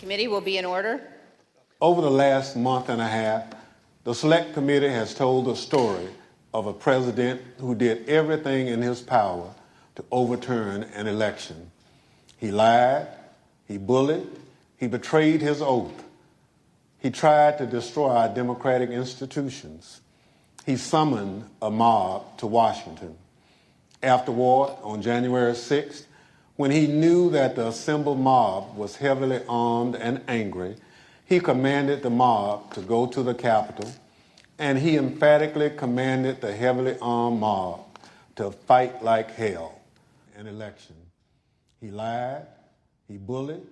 Committee will be in order. Over the last month and a half, the Select Committee has told the story of a president who did everything in his power to overturn an election. He lied, he bullied, he betrayed his oath. He tried to destroy our democratic institutions. He summoned a mob to Washington. Afterward, on January 6th, when he knew that the assembled mob was heavily armed and angry, he commanded the mob to go to the Capitol, and he emphatically commanded the heavily armed mob to fight like hell. An election. He lied, he bullied,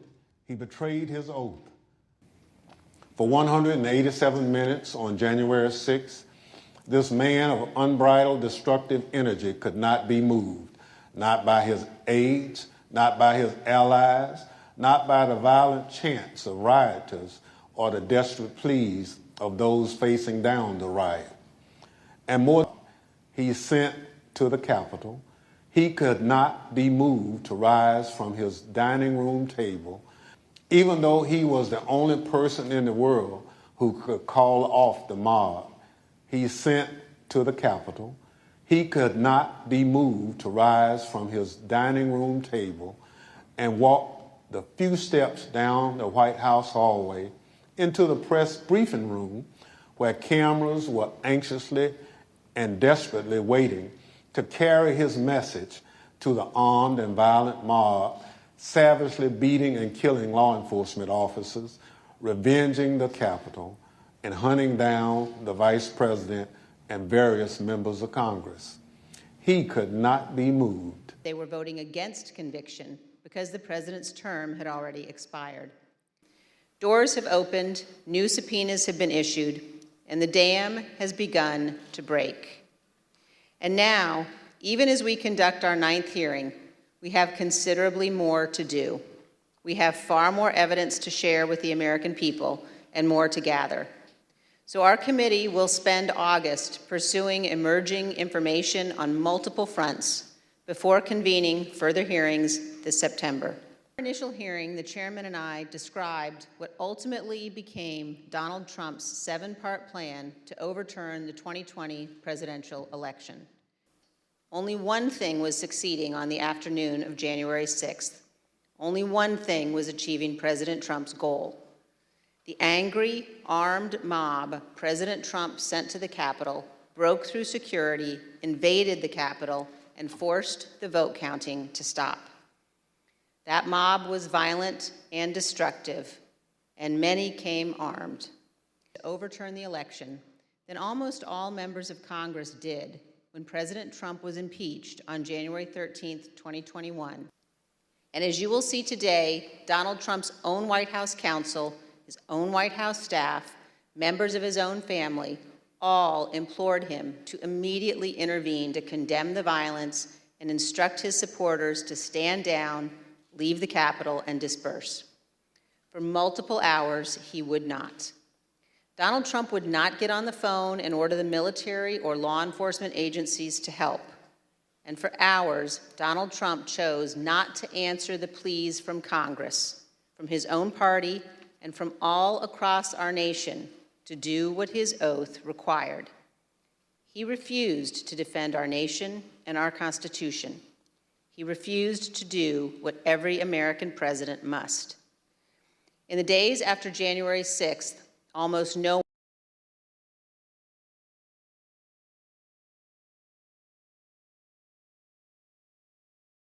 he betrayed his oath. For 187 minutes on January 6th, this man of unbridled destructive energy could not be moved, not by his aides, not by his allies, not by the violent chants of rioters or the desperate pleas of those facing down the riot. And more, he sent to the Capitol. He could not be moved to rise from his dining room table, even though he was the only person in the world who could call off the mob. He sent to the Capitol. He could not be moved to rise from his dining room table and walk the few steps down the White House hallway into the press briefing room where cameras were anxiously and desperately waiting to carry his message to the armed and violent mob, savagely beating and killing law enforcement officers, revenging the Capitol, and hunting down the Vice President and various members of Congress. He could not be moved. They were voting against conviction because the president's term had already expired. Doors have opened, new subpoenas have been issued, and the dam has begun to break. And now, even as we conduct our 9th hearing, we have considerably more to do. We have far more evidence to share with the American people and more to gather. So our committee will spend August pursuing emerging information on multiple fronts before convening further hearings this September. In our initial hearing, the chairman and I described what ultimately became Donald Trump's 7-part plan to overturn the 2020 presidential election. Only one thing was succeeding on the afternoon of January 6th. Only one thing was achieving President Trump's goal. The angry, armed mob President Trump sent to the Capitol broke through security, invaded the Capitol, and forced the vote counting to stop. That mob was violent and destructive, and many came armed. To overturn the election, then almost all members of Congress did when President Trump was impeached on January 13th, 2021. And as you will see today, Donald Trump's own White House counsel, his own White House staff, members of his own family, all implored him to immediately intervene to condemn the violence and instruct his supporters to stand down, leave the Capitol, and disperse. For multiple hours, he would not. Donald Trump would not get on the phone and order the military or law enforcement agencies to help. And for hours, Donald Trump chose not to answer the pleas from Congress, from his own party, and from all across our nation to do what his oath required. He refused to defend our nation and our Constitution. He refused to do what every American president must. In the days after January 6th, almost no